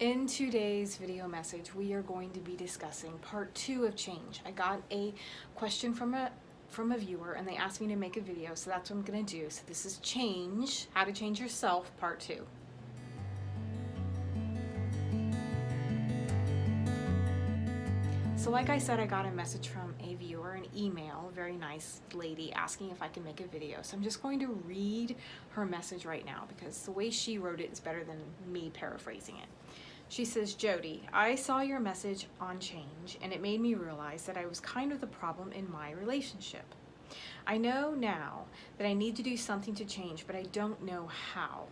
In today's video message, we are going to be discussing part 2 of change. I got a question from a viewer and they asked me to make a video, so that's what I'm going to do. So this is change, how to change yourself, part 2. So like I said, I got a message from a viewer, an email, a very nice lady asking if I can make a video. So I'm just going to read her message right now because the way she wrote it is better than me paraphrasing it. She says, Jodi, I saw your message on change and it made me realize that I was kind of the problem in my relationship. I know now that I need to do something to change, but I don't know how.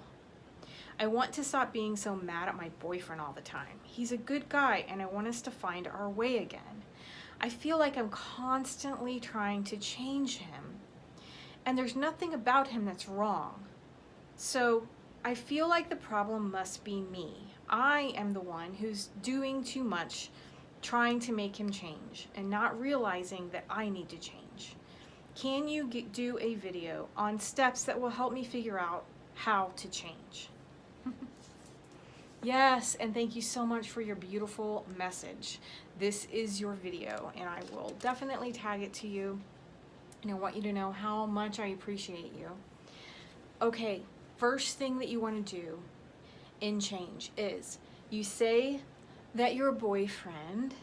I want to stop being so mad at my boyfriend all the time. He's a good guy and I want us to find our way again. I feel like I'm constantly trying to change him and there's nothing about him that's wrong. So I feel like the problem must be me. I am the one who's doing too much, trying to make him change and not realizing that I need to change. Can you do a video on steps that will help me figure out how to change? Yes, and thank you so much for your beautiful message. This is your video and I will definitely tag it to you. And I want you to know how much I appreciate you. Okay, first thing that you want to do in change is you say that your boyfriend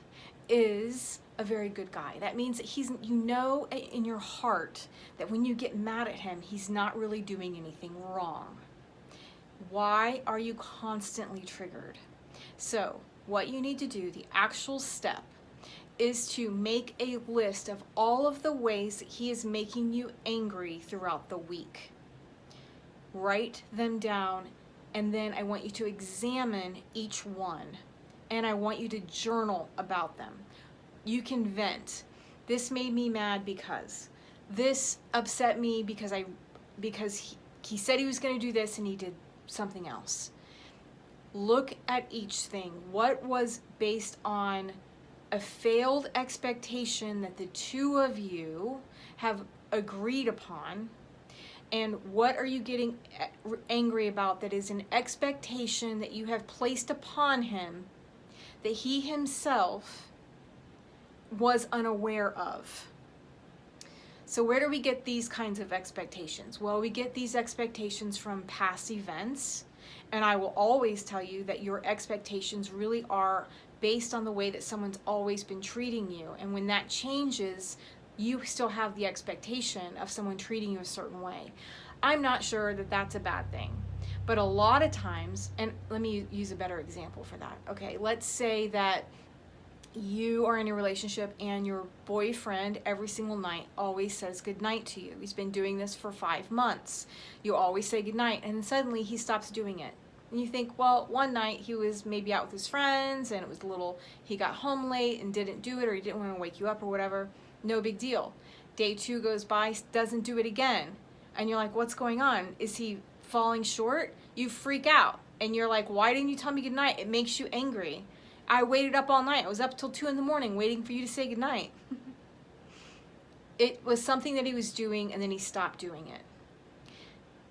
is a very good guy. That means that you know in your heart that when you get mad at him, he's not really doing anything wrong. Why are you constantly triggered? So what you need to do, the actual step, is to make a list of all of the ways that he is making you angry throughout the week. Write them down, and then I want you to examine each one, and I want you to journal about them. You can vent. This made me mad because. This upset me because he said he was going to do this and he did something else. Look at each thing. What was based on a failed expectation that the two of you have agreed upon? And what are you getting angry about that is an expectation that you have placed upon him that he himself was unaware of? So where do we get these kinds of expectations? Well, we get these expectations from past events. And I will always tell you that your expectations really are based on the way that someone's always been treating you. And when that changes, you still have the expectation of someone treating you a certain way. I'm not sure that that's a bad thing, but a lot of times, and let me use a better example for that. Okay, let's say that you are in a relationship and your boyfriend every single night always says goodnight to you. He's been doing this for 5 months. You always say goodnight, and then suddenly he stops doing it. And you think, well, one night he was maybe out with his friends and it was he got home late and didn't do it, or he didn't want to wake you up or whatever. No big deal. Day 2 goes by, doesn't do it again. And you're like, what's going on? Is he falling short? You freak out. And you're like, why didn't you tell me goodnight? It makes you angry. I waited up all night. I was up till 2 in the morning waiting for you to say goodnight. It was something that he was doing and then he stopped doing it.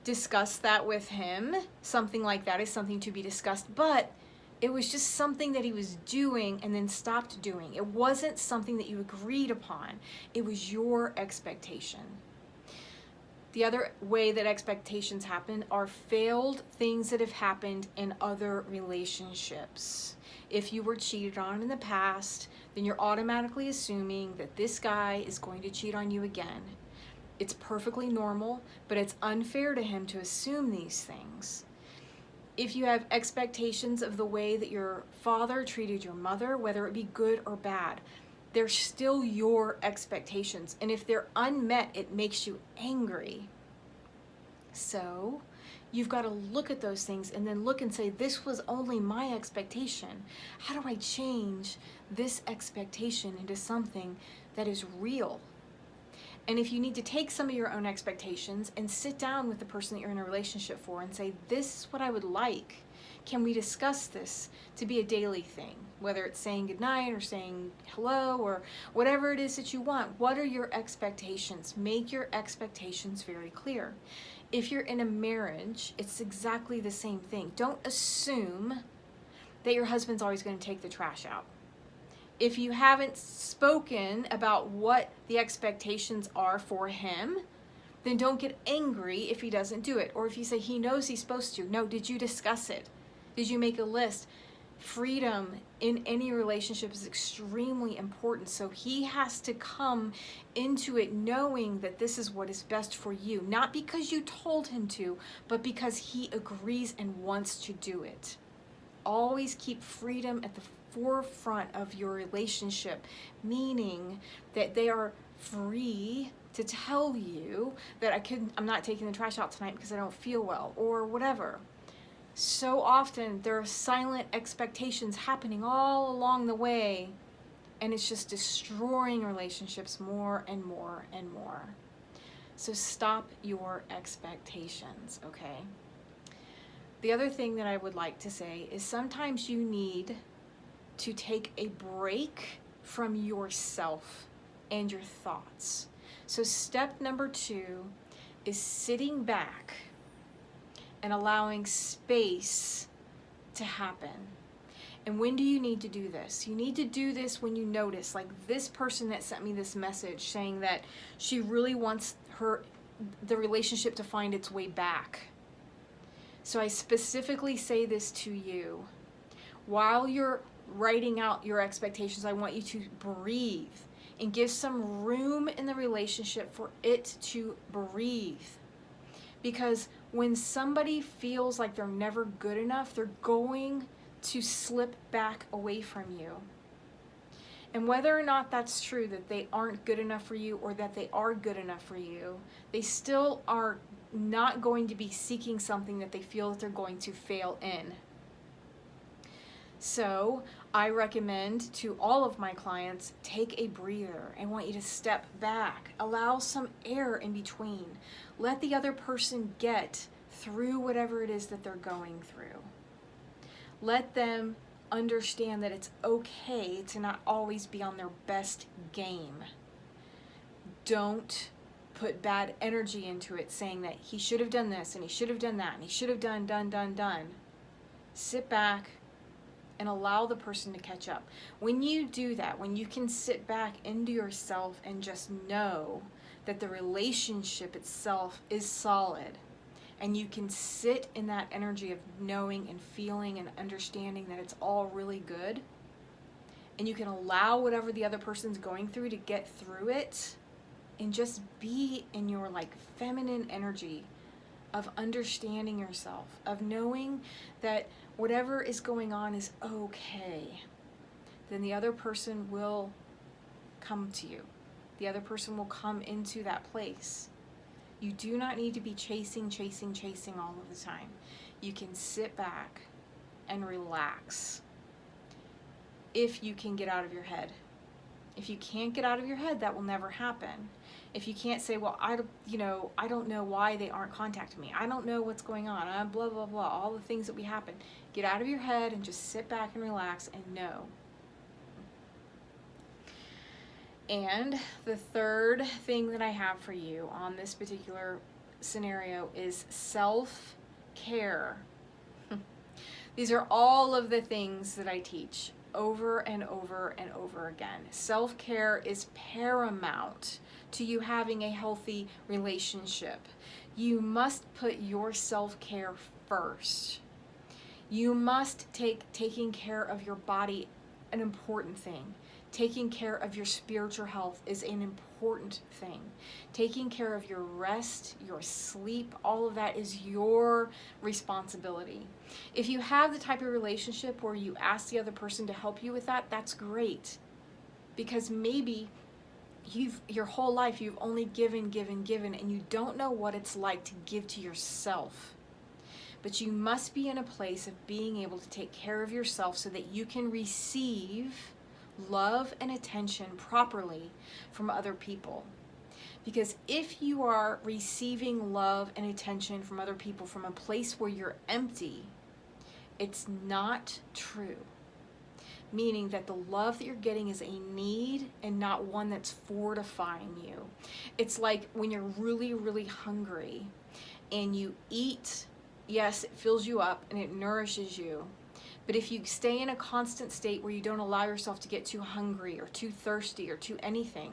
Discuss that with him. Something like that is something to be discussed, but it was just something that he was doing and then stopped doing. It wasn't something that you agreed upon. It was your expectation. The other way that expectations happen are failed things that have happened in other relationships. If you were cheated on in the past, then you're automatically assuming that this guy is going to cheat on you again. It's perfectly normal, but it's unfair to him to assume these things. If you have expectations of the way that your father treated your mother, whether it be good or bad, they're still your expectations. And if they're unmet, it makes you angry. So you've got to look at those things and then look and say, this was only my expectation. How do I change this expectation into something that is real? And if you need to take some of your own expectations and sit down with the person that you're in a relationship for and say, this is what I would like. Can we discuss this to be a daily thing? Whether it's saying goodnight or saying hello or whatever it is that you want. What are your expectations? Make your expectations very clear. If you're in a marriage, it's exactly the same thing. Don't assume that your husband's always going to take the trash out. If you haven't spoken about what the expectations are for him, then don't get angry if he doesn't do it. Or if you say he knows he's supposed to. No, did you discuss it? Did you make a list? Freedom in any relationship is extremely important. So he has to come into it knowing that this is what is best for you. Not because you told him to, but because he agrees and wants to do it. Always keep freedom at the forefront of your relationship, meaning that they are free to tell you that I'm not taking the trash out tonight because I don't feel well, or whatever. So often there are silent expectations happening all along the way, and it's just destroying relationships more and more and more. So stop your expectations, okay? The other thing that I would like to say is sometimes you need to take a break from yourself and your thoughts. So step number 2 is sitting back and allowing space to happen. And when do you need to do this? You need to do this when you notice, like this person that sent me this message saying that she really wants the relationship to find its way back. So I specifically say this to you. While you're writing out your expectations, I want you to breathe and give some room in the relationship for it to breathe. Because when somebody feels like they're never good enough, they're going to slip back away from you. And whether or not that's true, that they aren't good enough for you or that they are good enough for you, they still are not going to be seeking something that they feel that they're going to fail in. So I recommend to all of my clients, take a breather. I want you to step back, allow some air in between. Let the other person get through whatever it is that they're going through. Let them understand that it's okay to not always be on their best game. Don't put bad energy into it, saying that he should have done this and he should have done that and he should have done. Sit back and allow the person to catch up. When you do that, when you can sit back into yourself and just know that the relationship itself is solid, and you can sit in that energy of knowing and feeling and understanding that it's all really good, and you can allow whatever the other person's going through to get through it, and just be in your like feminine energy of understanding yourself, of knowing that whatever is going on is okay, then the other person will come to you. The other person will come into that place. You do not need to be chasing all of the time. You can sit back and relax if you can get out of your head. If you can't get out of your head, that will never happen. If you can't say, well, I don't know why they aren't contacting me. I don't know what's going on. Blah, blah, blah, all the things that we happen. Get out of your head and just sit back and relax and know. And the third thing that I have for you on this particular scenario is self-care. These are all of the things that I teach over and over and over again. Self-care is paramount to you having a healthy relationship. You must put your self-care first. You must taking care of your body an important thing. Taking care of your spiritual health is an important thing. Taking care of your rest, your sleep, all of that is your responsibility. If you have the type of relationship where you ask the other person to help you with that, that's great. Because maybe your whole life you've only given, and you don't know what it's like to give to yourself. But you must be in a place of being able to take care of yourself so that you can receive love and attention properly from other people. Because if you are receiving love and attention from other people from a place where you're empty, it's not true. Meaning that the love that you're getting is a need and not one that's fortifying you. It's like when you're really, really hungry and you eat, yes, it fills you up and it nourishes you, But if you stay in a constant state where you don't allow yourself to get too hungry or too thirsty or too anything,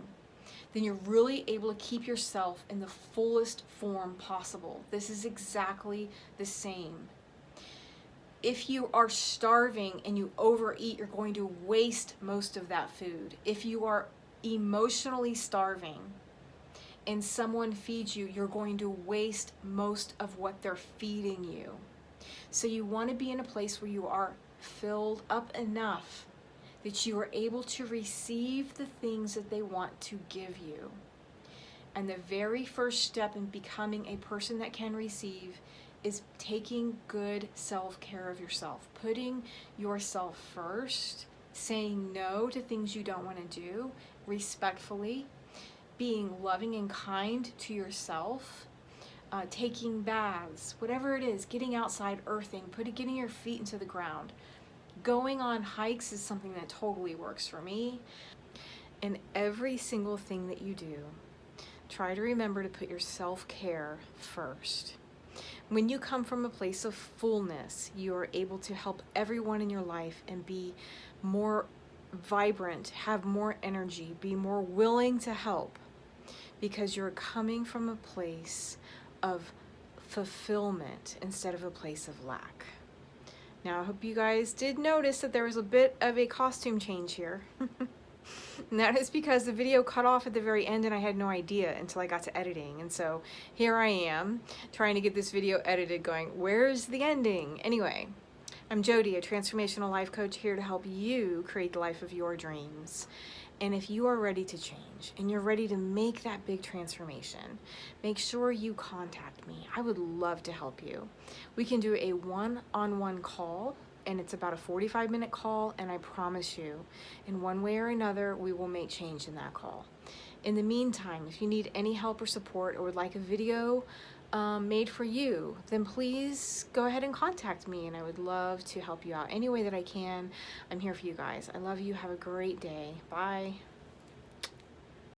then you're really able to keep yourself in the fullest form possible. This is exactly the same. If you are starving and you overeat, you're going to waste most of that food. If you are emotionally starving and someone feeds you, you're going to waste most of what they're feeding you. So you want to be in a place where you are filled up enough that you are able to receive the things that they want to give you. And the very first step in becoming a person that can receive is taking good self-care of yourself, putting yourself first, saying no to things you don't want to do respectfully, being loving and kind to yourself, taking baths, whatever it is, getting outside, earthing, getting your feet into the ground. Going on hikes is something that totally works for me. And every single thing that you do, try to remember to put your self-care first. When you come from a place of fullness, you are able to help everyone in your life and be more vibrant, have more energy, be more willing to help, because you're coming from a place of fulfillment instead of a place of lack. Now, I hope you guys did notice that there was a bit of a costume change here. And that is because the video cut off at the very end and I had no idea until I got to editing. And so here I am trying to get this video edited going, where's the ending? Anyway, I'm Jodi, a transformational life coach here to help you create the life of your dreams. And if you are ready to change and you're ready to make that big transformation, make sure you contact me. I would love to help you. We can do a one-on-one call, and it's about a 45-minute call, and I promise you, in one way or another, we will make change in that call. In the meantime, if you need any help or support or would like a video made for you, then please go ahead and contact me, and I would love to help you out any way that I can. I'm here for you guys. I love you. Have a great day. Bye.